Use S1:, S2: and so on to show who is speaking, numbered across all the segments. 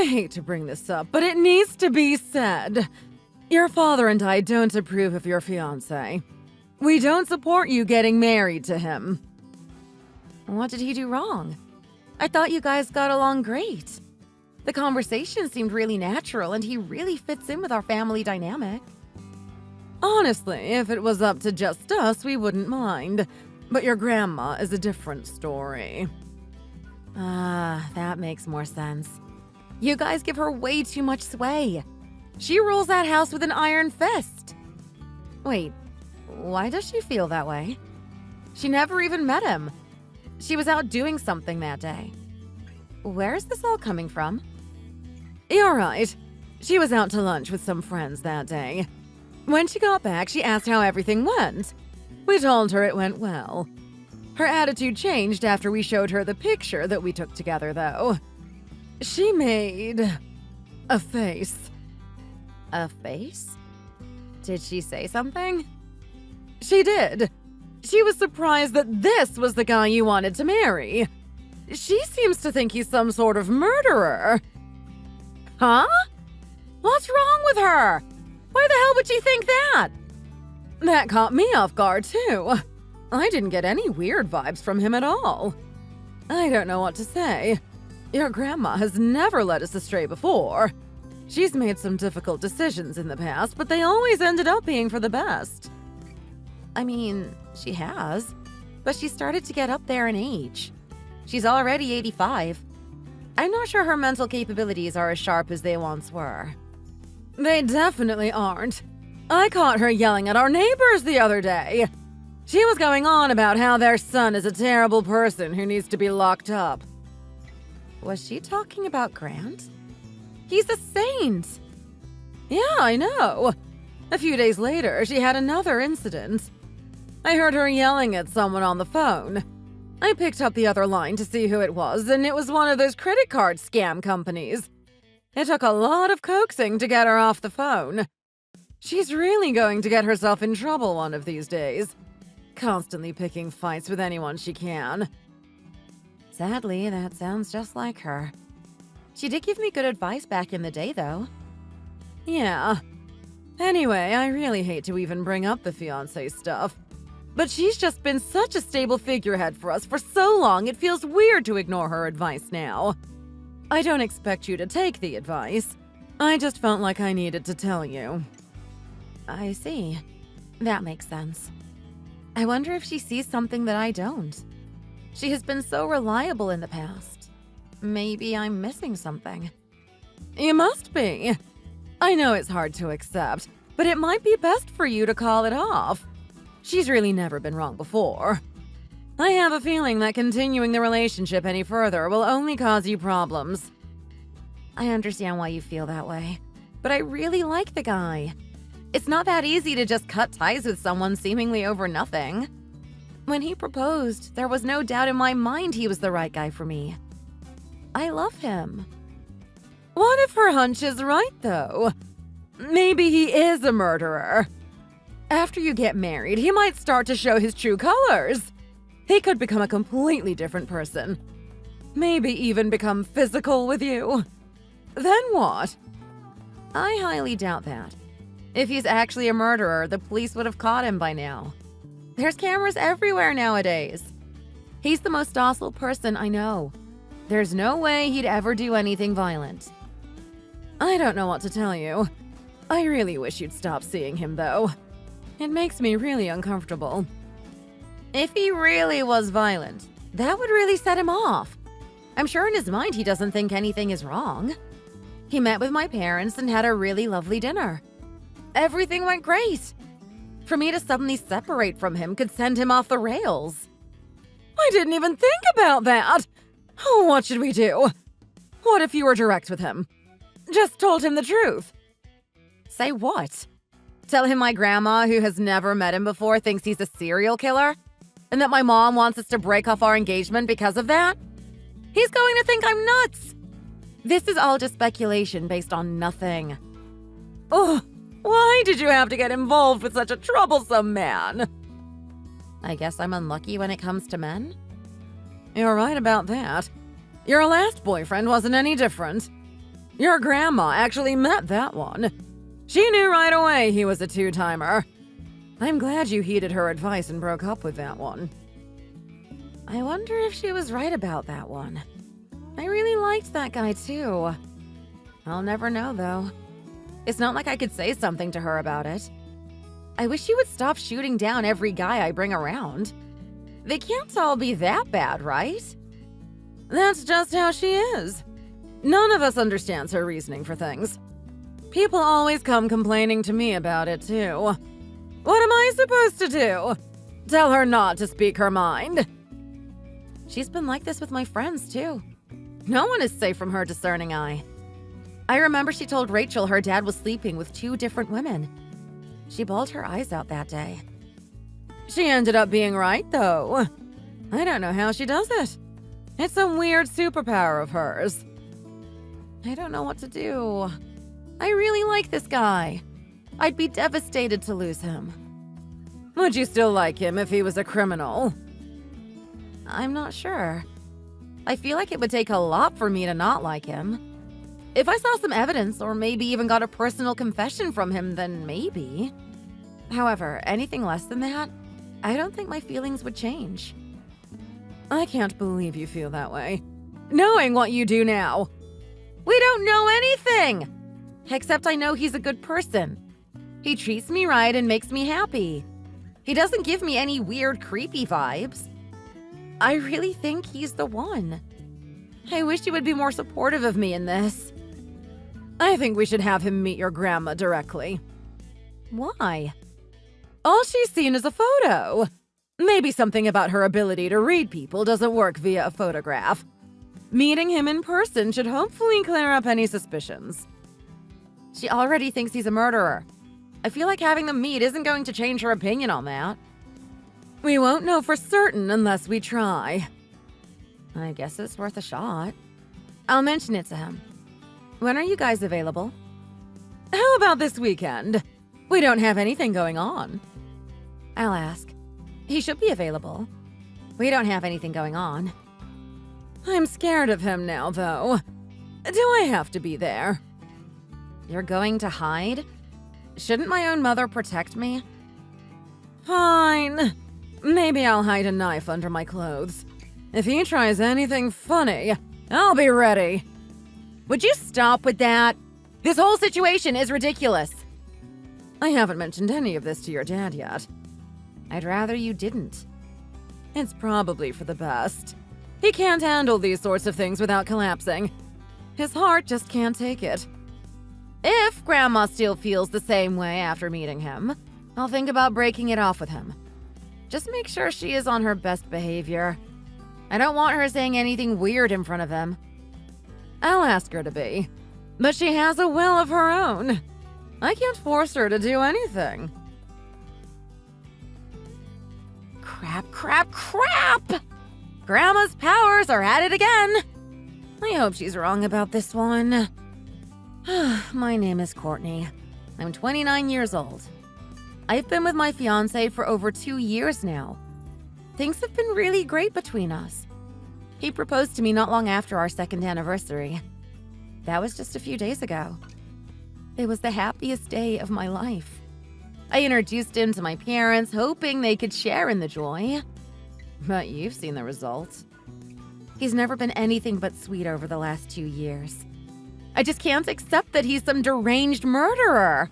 S1: hate to bring this up, but it needs to be said. Your father and I don't approve of your fiancé. We don't support you getting married to him. What did he do wrong? I thought you guys got along great. The conversation seemed really natural and he really fits in with our family dynamic. Honestly, if it was up to just us, we wouldn't mind. But your grandma is a different story. That makes more sense. You guys give her way too much sway. She rules that house with an iron fist. Wait, why does she feel that way? She never even met him. She was out doing something that day. Where is this all coming from? You're right. She was out to lunch with some friends that day. When she got back, she asked how everything went. We told her it went well. Her attitude changed after we showed her the picture that we took together, though. She made a face. A face? Did she say something? She did. She was surprised that this was the guy you wanted to marry. She seems to think he's some sort of murderer. Huh? What's wrong with her? Why the hell would she think that? That caught me off guard, too. I didn't get any weird vibes from him at all. I don't know what to say. Your grandma has never led us astray before. She's made some difficult decisions in the past, but they always ended up being for the best. I mean, she has, but she started to get up there in age. She's already 85. I'm not sure her mental capabilities are as sharp as they once were. They definitely aren't. I caught her yelling at our neighbors the other day. She was going on about how their son is a terrible person who needs to be locked up. Was she talking about Grant? He's a saint. Yeah, I know. A few days later, she had another incident. I heard her yelling at someone on the phone. I picked up the other line to see who it was, and it was one of those credit card scam companies. It took a lot of coaxing to get her off the phone. She's really going to get herself in trouble one of these days. Constantly picking fights with anyone she can. Sadly, that sounds just like her. She did give me good advice back in the day, though. Yeah. Anyway, I really hate to even bring up the fiancé stuff. But she's just been such a stable figurehead for us for so long, it feels weird to ignore her advice now. I don't expect you to take the advice. I just felt like I needed to tell you. I see. That makes sense. I wonder if she sees something that I don't. She has been so reliable in the past. Maybe I'm missing something. You must be. I know it's hard to accept, but it might be best for you to call it off. She's really never been wrong before. I have a feeling that continuing the relationship any further will only cause you problems. I understand why you feel that way, but I really like the guy. It's not that easy to just cut ties with someone seemingly over nothing. When he proposed, there was no doubt in my mind he was the right guy for me. I love him. What if her hunch is right, though? Maybe he is a murderer. After you get married, he might start to show his true colors. He could become a completely different person. Maybe even become physical with you. Then what? I highly doubt that. If he's actually a murderer, the police would have caught him by now. There's cameras everywhere nowadays. He's the most docile person I know. There's no way he'd ever do anything violent. I don't know what to tell you. I really wish you'd stop seeing him, though. It makes me really uncomfortable. If he really was violent, that would really set him off. I'm sure in his mind he doesn't think anything is wrong. He met with my parents and had a really lovely dinner. Everything went great. For me to suddenly separate from him could send him off the rails. I didn't even think about that. Oh, what should we do? What if you were direct with him? Just told him the truth. Say what? Tell him my grandma, who has never met him before, thinks he's a serial killer? And that my mom wants us to break off our engagement because of that? He's going to think I'm nuts. This is all just speculation based on nothing. Oh, why did you have to get involved with such a troublesome man? I guess I'm unlucky when it comes to men? You're right about that. Your last boyfriend wasn't any different. Your grandma actually met that one. She knew right away he was a two-timer. I'm glad you heeded her advice and broke up with that one. I wonder if she was right about that one. I really liked that guy too. I'll never know though. It's not like I could say something to her about it. I wish she would stop shooting down every guy I bring around. They can't all be that bad, right? That's just how she is. None of us understands her reasoning for things. People always come complaining to me about it too. What am I supposed to do? Tell her not to speak her mind. She's been like this with my friends too. No one is safe from her discerning eye. I remember she told Rachel her dad was sleeping with 2 different women. She bawled her eyes out that day. She ended up being right, though. I don't know how she does it. It's a weird superpower of hers. I don't know what to do. I really like this guy. I'd be devastated to lose him. Would you still like him if he was a criminal? I'm not sure. I feel like it would take a lot for me to not like him. If I saw some evidence or maybe even got a personal confession from him, then maybe. However, anything less than that, I don't think my feelings would change. I can't believe you feel that way, knowing what you do now. We don't know anything! Except I know he's a good person. He treats me right and makes me happy. He doesn't give me any weird, creepy vibes. I really think he's the one. I wish he would be more supportive of me in this. I think we should have him meet your grandma directly. Why? All she's seen is a photo. Maybe something about her ability to read people doesn't work via a photograph. Meeting him in person should hopefully clear up any suspicions. She already thinks he's a murderer. I feel like having them meet isn't going to change her opinion on that. We won't know for certain unless we try. I guess it's worth a shot. I'll mention it to him. When are you guys available? How about this weekend? We don't have anything going on. I'll ask. He should be available. We don't have anything going on. I'm scared of him now, though. Do I have to be there? You're going to hide? Shouldn't my own mother protect me? Fine. Maybe I'll hide a knife under my clothes. If he tries anything funny, I'll be ready. Would you stop with that? This whole situation is ridiculous. I haven't mentioned any of this to your dad yet. I'd rather you didn't. It's probably for the best. He can't handle these sorts of things without collapsing. His heart just can't take it. If Grandma still feels the same way after meeting him, I'll think about breaking it off with him. Just make sure she is on her best behavior. I don't want her saying anything weird in front of him. I'll ask her to be, but she has a will of her own. I can't force her to do anything. Crap, crap, crap! Grandma's powers are at it again. I hope she's wrong about this one. My name is Courtney. I'm 29 years old. I've been with my fiancé for over 2 years now. Things have been really great between us. He proposed to me not long after our 2nd anniversary. That was just a few days ago. It was the happiest day of my life. I introduced him to my parents, hoping they could share in the joy. But you've seen the results. He's never been anything but sweet over the last 2 years. I just can't accept that he's some deranged murderer.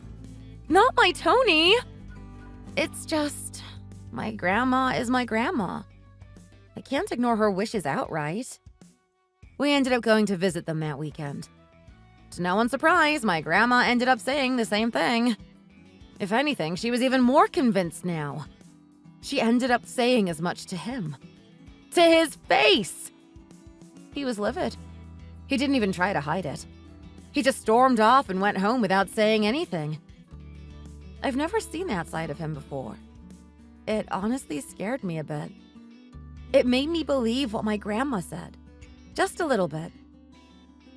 S1: Not my Tony. It's just, my grandma is my grandma. I can't ignore her wishes outright. We ended up going to visit them that weekend. To no one's surprise, my grandma ended up saying the same thing. If anything, she was even more convinced now. She ended up saying as much to him. To his face! He was livid. He didn't even try to hide it. He just stormed off and went home without saying anything. I've never seen that side of him before. It honestly scared me a bit. It made me believe what my grandma said. Just a little bit.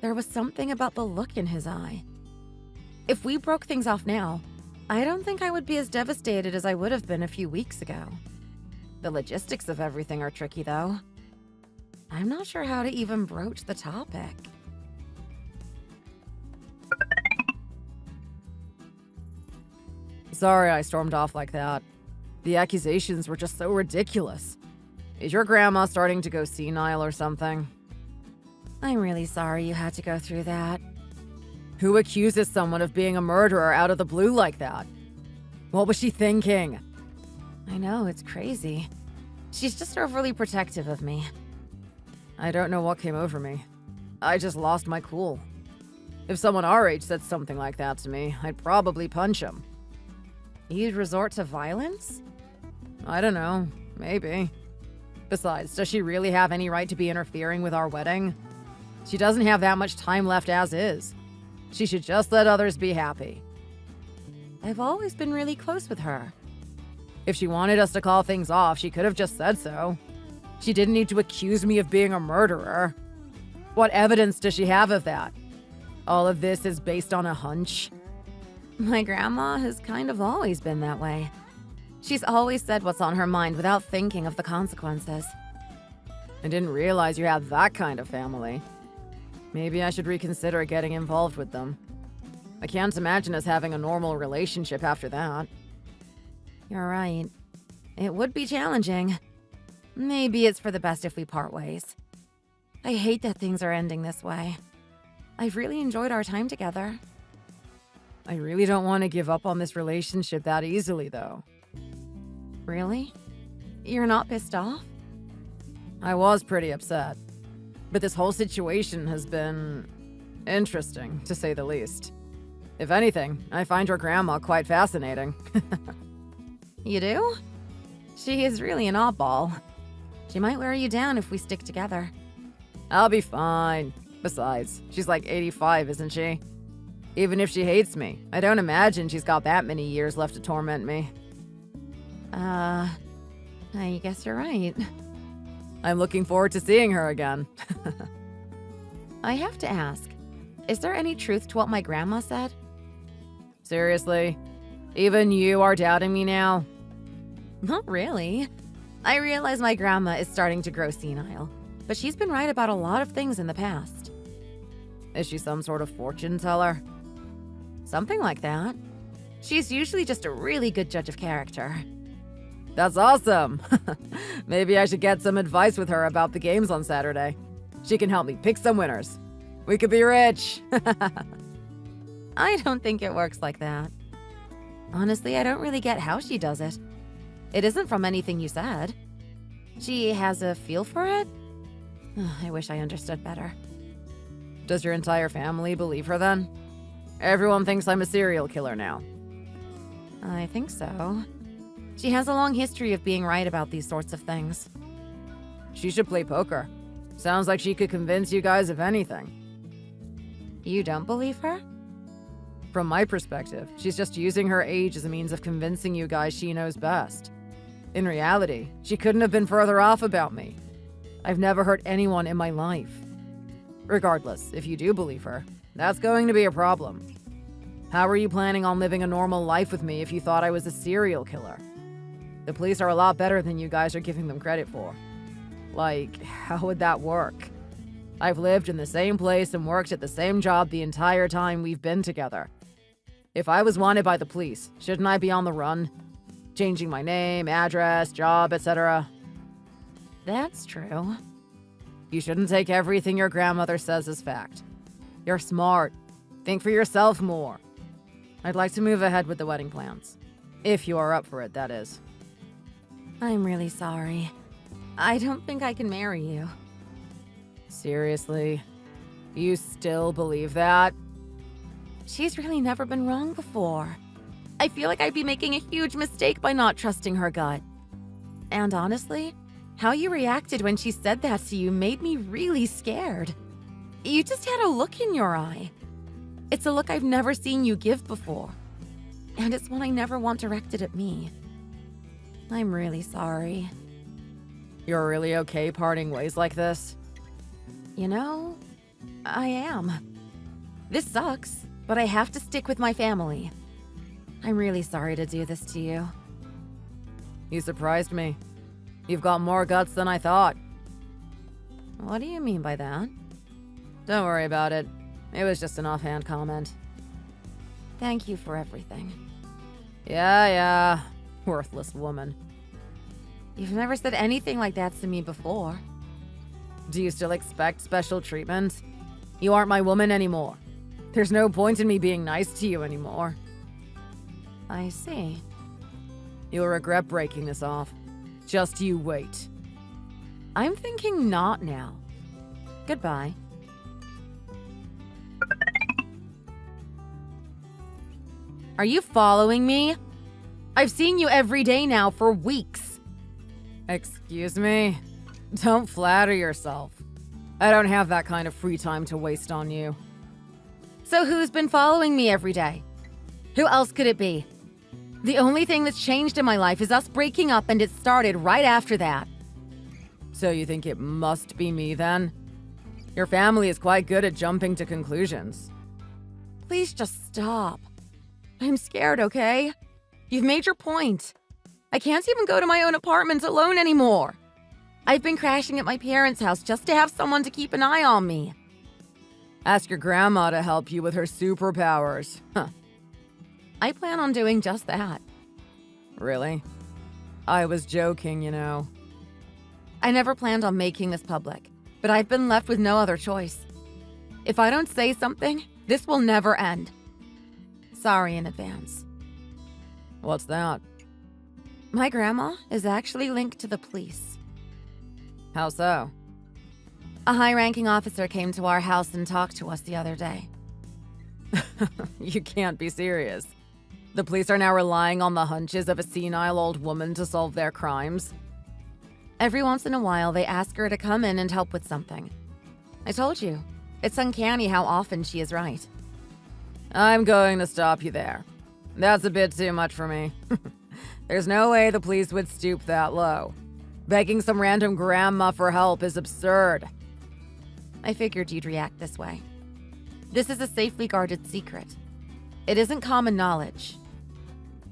S1: There was something about the look in his eye. If we broke things off now, I don't think I would be as devastated as I would have been a few weeks ago. The logistics of everything are tricky, though. I'm not sure how to even broach the topic.
S2: sorry I stormed off like that. The accusations were just so ridiculous. Is your grandma starting to go senile or something?
S1: I'm really sorry you had to go through that.
S2: Who accuses someone of being a murderer out of the blue like that? What was she thinking?
S1: I know, it's crazy. She's just overly protective of me.
S2: I don't know what came over me. I just lost my cool. If someone our age said something like that to me, I'd probably punch him.
S1: You'd resort to violence?
S2: I don't know. Maybe. Besides, does she really have any right to be interfering with our wedding? She doesn't have that much time left as is. She should just let others be happy.
S1: I've always been really close with her.
S2: If she wanted us to call things off, she could have just said so. She didn't need to accuse me of being a murderer. What evidence does she have of that? All of this is based on a hunch.
S1: My grandma has kind of always been that way. She's always said what's on her mind without thinking of the consequences.
S2: I didn't realize you had that kind of family. Maybe I should reconsider getting involved with them. I can't imagine us having a normal relationship after that.
S1: You're right. It would be challenging. Maybe it's for the best if we part ways. I hate that things are ending this way. I've really enjoyed our time together.
S2: I really don't want to give up on this relationship that easily, though.
S1: Really? You're not pissed off?
S2: I was pretty upset. But this whole situation has been interesting, to say the least. If anything, I find your grandma quite fascinating.
S1: You do? She is really an oddball. She might wear you down if we stick together.
S2: I'll be fine. Besides, she's like 85, isn't she? Even if she hates me, I don't imagine she's got that many years left to torment me.
S1: I guess you're right.
S2: I'm looking forward to seeing her again.
S1: I have to ask, is there any truth to what my grandma said?
S2: Seriously? Even you are doubting me now?
S1: Not really. I realize my grandma is starting to grow senile, but she's been right about a lot of things in the past.
S2: Is she some sort of fortune teller?
S1: Something like that. She's usually just a really good judge of character.
S2: That's awesome! Maybe I should get some advice with her about the games on Saturday. She can help me pick some winners. We could be rich!
S1: I don't think it works like that. Honestly, I don't really get how she does it. It isn't from anything you said. She has a feel for it? I wish I understood better.
S2: Does your entire family believe her then? Everyone thinks I'm a serial killer now.
S1: I think so. She has a long history of being right about these sorts of things.
S2: She should play poker. Sounds like she could convince you guys of anything.
S1: You don't believe her?
S2: From my perspective, she's just using her age as a means of convincing you guys she knows best. In reality, she couldn't have been further off about me. I've never hurt anyone in my life. Regardless, if you do believe her, that's going to be a problem. How are you planning on living a normal life with me if you thought I was a serial killer? The police are a lot better than you guys are giving them credit for. Like, how would that work? I've lived in the same place and worked at the same job the entire time we've been together. If I was wanted by the police, shouldn't I be on the run? Changing my name, address, job, etc.
S1: That's true.
S2: You shouldn't take everything your grandmother says as fact. You're smart. Think for yourself more. I'd like to move ahead with the wedding plans. If you are up for it, that is.
S1: I'm really sorry. I don't think I can marry you.
S2: Seriously? You still believe that?
S1: She's really never been wrong before. I feel like I'd be making a huge mistake by not trusting her gut. And honestly, how you reacted when she said that to you made me really scared. You just had a look in your eye. It's a look I've never seen you give before. And it's one I never want directed at me. I'm really sorry.
S2: You're really okay parting ways like this?
S1: You know, I am. This sucks, but I have to stick with my family. I'm really sorry to do this to you.
S2: You surprised me. You've got more guts than I thought.
S1: What do you mean by that?
S2: Don't worry about it. It was just an offhand comment.
S1: Thank you for everything.
S2: Yeah. Worthless woman.
S1: You've never said anything like that to me before.
S2: Do you still expect special treatment? You aren't my woman anymore. There's no point in me being nice to you anymore.
S1: I see.
S2: You'll regret breaking this off. Just you wait.
S1: I'm thinking not now. Goodbye. Are you following me? I've seen you every day now for weeks.
S2: Excuse me? Don't flatter yourself. I don't have that kind of free time to waste on you.
S1: So who's been following me every day? Who else could it be? The only thing that's changed in my life is us breaking up, and it started right after that.
S2: So you think it must be me then? Your family is quite good at jumping to conclusions.
S1: Please just stop. I'm scared, okay? You've made your point. I can't even go to my own apartment alone anymore. I've been crashing at my parents' house just to have someone to keep an eye on me.
S2: Ask your grandma to help you with her superpowers. Huh.
S1: I plan on doing just that.
S2: Really? I was joking, you know.
S1: I never planned on making this public, but I've been left with no other choice. If I don't say something, this will never end. Sorry in advance.
S2: What's that?
S1: My grandma is actually linked to the police.
S2: How so?
S1: A high-ranking officer came to our house and talked to us the other day.
S2: You can't be serious. The police are now relying on the hunches of a senile old woman to solve their crimes.
S1: Every once in a while, they ask her to come in and help with something. I told you, it's uncanny how often she is right.
S2: I'm going to stop you there. That's a bit too much for me. There's no way the police would stoop that low. Begging some random grandma for help is absurd.
S1: I figured you'd react this way. This is a safely guarded secret. It isn't common knowledge.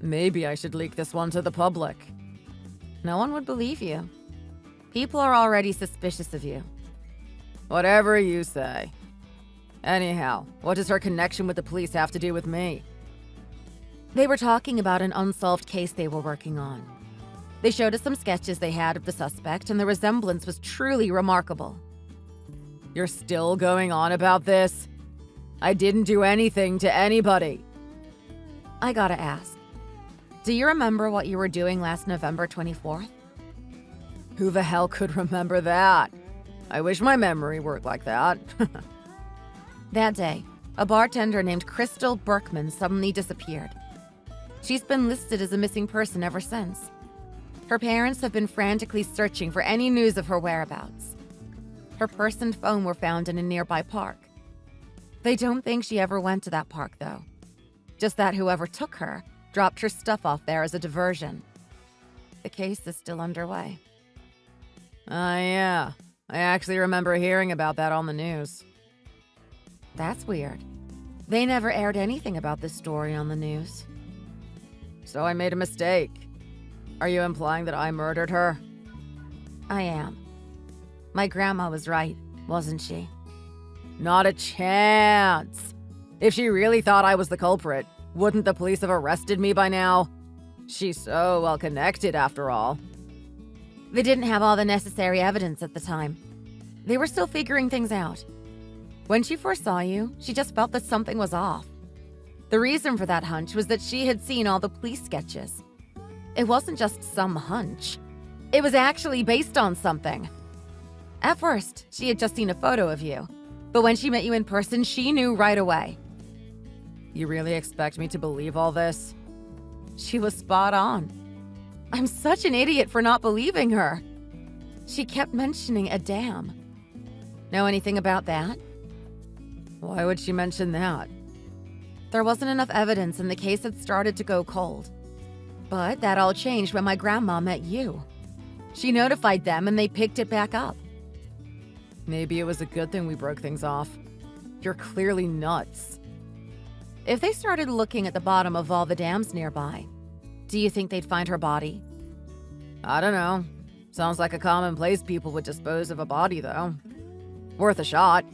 S2: Maybe I should leak this one to the public.
S1: No one would believe you. People are already suspicious of you.
S2: Whatever you say. Anyhow, what does her connection with the police have to do with me?
S1: They were talking about an unsolved case they were working on. They showed us some sketches they had of the suspect, and the resemblance was truly remarkable.
S2: You're still going on about this? I didn't do anything to anybody.
S1: I gotta ask. Do you remember what you were doing last November 24th?
S2: Who the hell could remember that? I wish my memory worked like that.
S1: That day, a bartender named Crystal Berkman suddenly disappeared. She's been listed as a missing person ever since. Her parents have been frantically searching for any news of her whereabouts. Her purse and phone were found in a nearby park. They don't think she ever went to that park, though. Just that whoever took her dropped her stuff off there as a diversion. The case is still underway.
S2: Yeah. I actually remember hearing about that on the news.
S1: That's weird. They never aired anything about this story on the news.
S2: So I made a mistake. Are you implying that I murdered her?
S1: I am. My grandma was right, wasn't she?
S2: Not a chance. If she really thought I was the culprit, wouldn't the police have arrested me by now? She's so well connected after all.
S1: They didn't have all the necessary evidence at the time. They were still figuring things out. When she first saw you, she just felt that something was off. The reason for that hunch was that she had seen all the police sketches. It wasn't just some hunch. It was actually based on something. At first, she had just seen a photo of you. But when she met you in person, she knew right away.
S2: You really expect me to believe all this?
S1: She was spot on. I'm such an idiot for not believing her. She kept mentioning a dam. Know anything about that?
S2: Why would she mention that?
S1: There wasn't enough evidence and the case had started to go cold. But that all changed when my grandma met you. She notified them and they picked it back up.
S2: Maybe it was a good thing we broke things off. You're clearly nuts.
S1: If they started looking at the bottom of all the dams nearby, do you think they'd find her body?
S2: I don't know. Sounds like a common place people would dispose of a body, though. Worth a shot.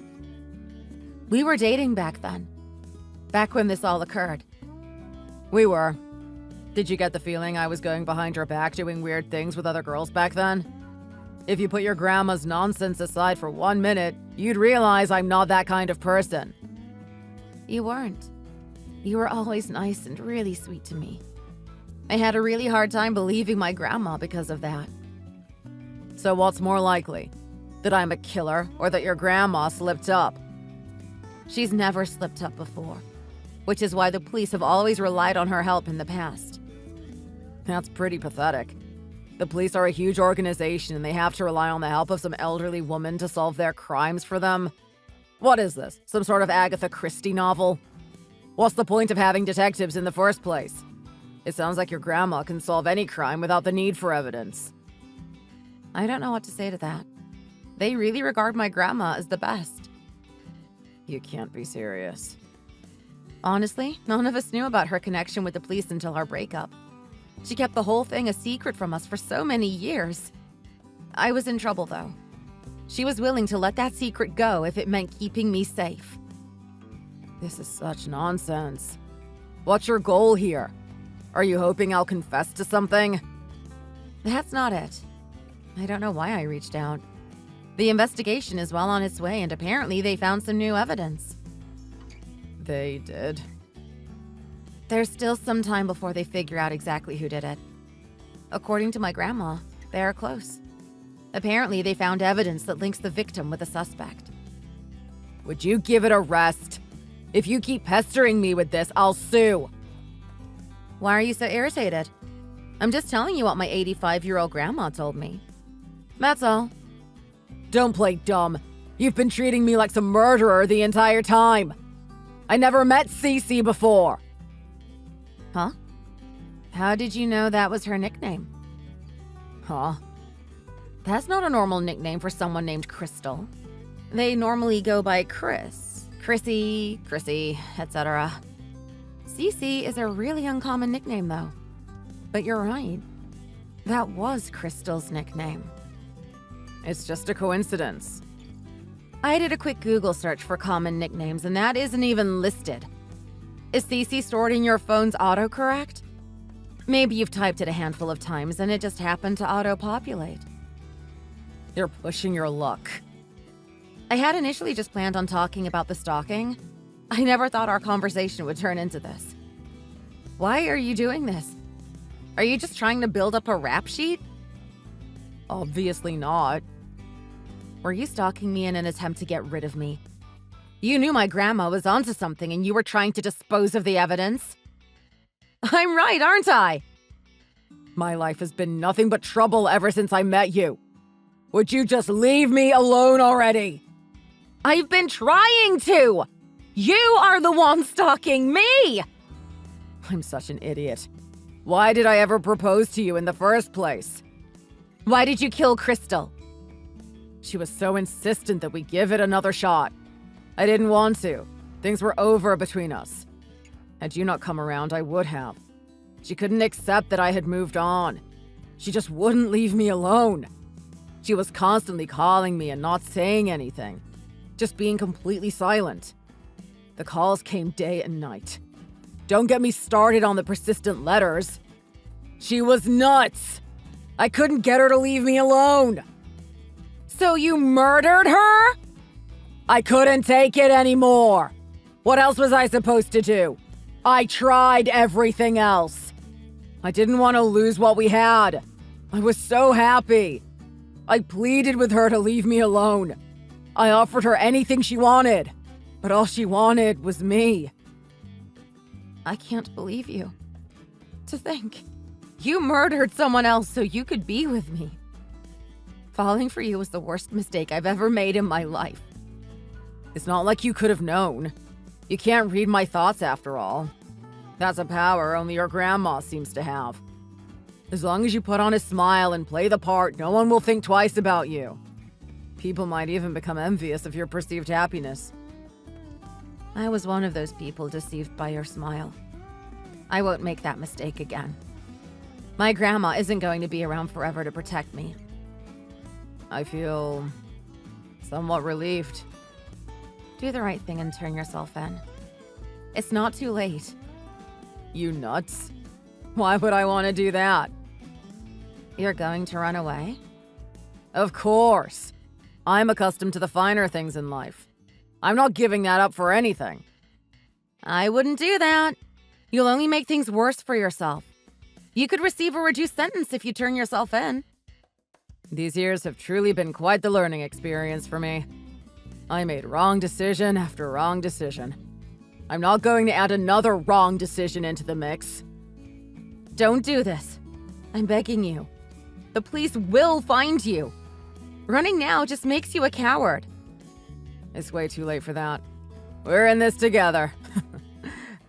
S1: We were dating back then. Back when this all occurred.
S2: We were. Did you get the feeling I was going behind your back doing weird things with other girls back then? If you put your grandma's nonsense aside for 1 minute, you'd realize I'm not that kind of person.
S1: You weren't. You were always nice and really sweet to me. I had a really hard time believing my grandma because of that.
S2: So what's more likely? That I'm a killer or that your grandma slipped up?
S1: She's never slipped up before, which is why the police have always relied on her help in the past.
S2: That's pretty pathetic. The police are a huge organization and they have to rely on the help of some elderly woman to solve their crimes for them. What is this? Some sort of Agatha Christie novel? What's the point of having detectives in the first place? It sounds like your grandma can solve any crime without the need for evidence.
S1: I don't know what to say to that. They really regard my grandma as the best.
S2: You can't be serious.
S1: Honestly, none of us knew about her connection with the police until our breakup. She kept the whole thing a secret from us for so many years. I was in trouble, though. She was willing to let that secret go if it meant keeping me safe.
S2: This is such nonsense. What's your goal here? Are you hoping I'll confess to something?
S1: That's not it. I don't know why I reached out. The investigation is well on its way, and apparently they found some new evidence.
S2: They did?
S1: There's still some time before they figure out exactly who did it. According to my grandma, they are close. Apparently, they found evidence that links the victim with the suspect.
S2: Would you give it a rest? If you keep pestering me with this, I'll sue.
S1: Why are you so irritated? I'm just telling you what my 85-year-old grandma told me. That's all.
S2: Don't play dumb. You've been treating me like some murderer the entire time. I never met Cece before.
S1: Huh? How did you know that was her nickname?
S2: Huh?
S1: That's not a normal nickname for someone named Crystal. They normally go by Chris, Chrissy, etc. Cece is a really uncommon nickname, though. But you're right. That was Crystal's nickname.
S2: It's just a coincidence.
S1: I did a quick Google search for common nicknames, and that isn't even listed. Is Cece stored in your phone's autocorrect? Maybe you've typed it a handful of times and it just happened to auto-populate.
S2: You're pushing your luck.
S1: I had initially just planned on talking about the stalking. I never thought our conversation would turn into this. Why are you doing this? Are you just trying to build up a rap sheet?
S2: Obviously not.
S1: Were you stalking me in an attempt to get rid of me? You knew my grandma was onto something and you were trying to dispose of the evidence? I'm right, aren't I?
S2: My life has been nothing but trouble ever since I met you. Would you just leave me alone already?
S1: I've been trying to! You are the one stalking me!
S2: I'm such an idiot. Why did I ever propose to you in the first place?
S1: Why did you kill Crystal?
S2: She was so insistent that we give it another shot. I didn't want to. Things were over between us. Had you not come around, I would have. She couldn't accept that I had moved on. She just wouldn't leave me alone. She was constantly calling me and not saying anything. Just being completely silent. The calls came day and night. Don't get me started on the persistent letters. She was nuts. I couldn't get her to leave me alone.
S1: So you murdered her?
S2: I couldn't take it anymore. What else was I supposed to do? I tried everything else. I didn't want to lose what we had. I was so happy. I pleaded with her to leave me alone. I offered her anything she wanted, but all she wanted was me.
S1: I can't believe you. To think, you murdered someone else so you could be with me. Falling for you was the worst mistake I've ever made in my life.
S2: It's not like you could have known. You can't read my thoughts after all. That's a power only your grandma seems to have. As long as you put on a smile and play the part, no one will think twice about you. People might even become envious of your perceived happiness.
S1: I was one of those people deceived by your smile. I won't make that mistake again. My grandma isn't going to be around forever to protect me.
S2: I feel somewhat relieved.
S1: Do the right thing and turn yourself in. It's not too late.
S2: You nuts? Why would I want to do that?
S1: You're going to run away?
S2: Of course. I'm accustomed to the finer things in life. I'm not giving that up for anything.
S1: I wouldn't do that. You'll only make things worse for yourself. You could receive a reduced sentence if you turn yourself in.
S2: These years have truly been quite the learning experience for me. I made wrong decision after wrong decision. I'm not going to add another wrong decision into the mix.
S1: Don't do this. I'm begging you. The police will find you. Running now just makes you a coward.
S2: It's way too late for that. We're in this together.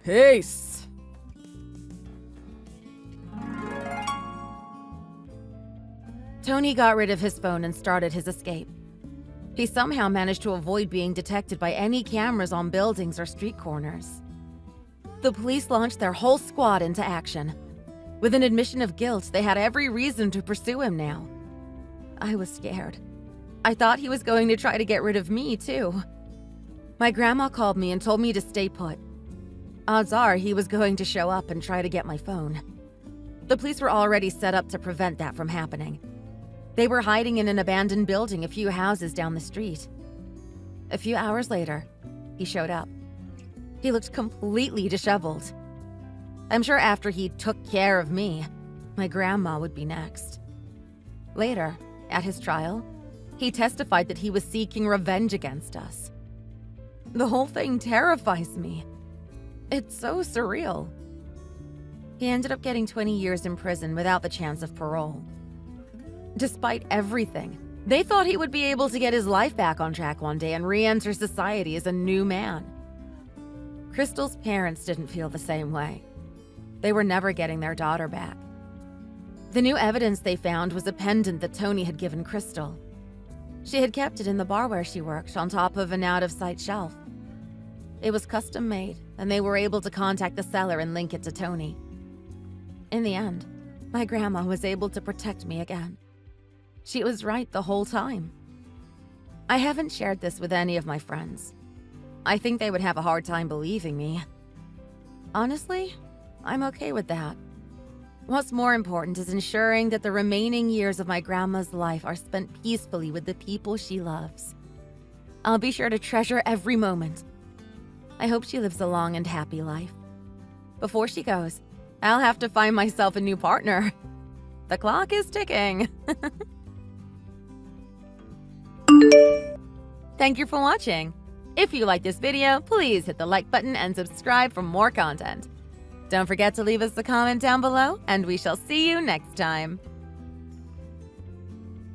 S2: Peace.
S1: Tony got rid of his phone and started his escape. He somehow managed to avoid being detected by any cameras on buildings or street corners. The police launched their whole squad into action. With an admission of guilt, they had every reason to pursue him now. I was scared. I thought he was going to try to get rid of me, too. My grandma called me and told me to stay put. Odds are he was going to show up and try to get my phone. The police were already set up to prevent that from happening. They were hiding in an abandoned building a few houses down the street. A few hours later, he showed up. He looked completely disheveled. I'm sure after he took care of me, my grandma would be next. Later, at his trial, he testified that he was seeking revenge against us. The whole thing terrifies me. It's so surreal. He ended up getting 20 years in prison without the chance of parole. Despite everything, they thought he would be able to get his life back on track one day and re-enter society as a new man. Crystal's parents didn't feel the same way. They were never getting their daughter back. The new evidence they found was a pendant that Tony had given Crystal. She had kept it in the bar where she worked, on top of an out-of-sight shelf. It was custom-made, and they were able to contact the seller and link it to Tony. In the end, my grandma was able to protect me again. She was right the whole time. I haven't shared this with any of my friends. I think they would have a hard time believing me. Honestly, I'm okay with that. What's more important is ensuring that the remaining years of my grandma's life are spent peacefully with the people she loves. I'll be sure to treasure every moment. I hope she lives a long and happy life. Before she goes, I'll have to find myself a new partner. The clock is ticking. Thank you for watching. If you like this video, please hit the like button and subscribe for more content. Don't forget to leave us a comment down below, and we shall see you next time.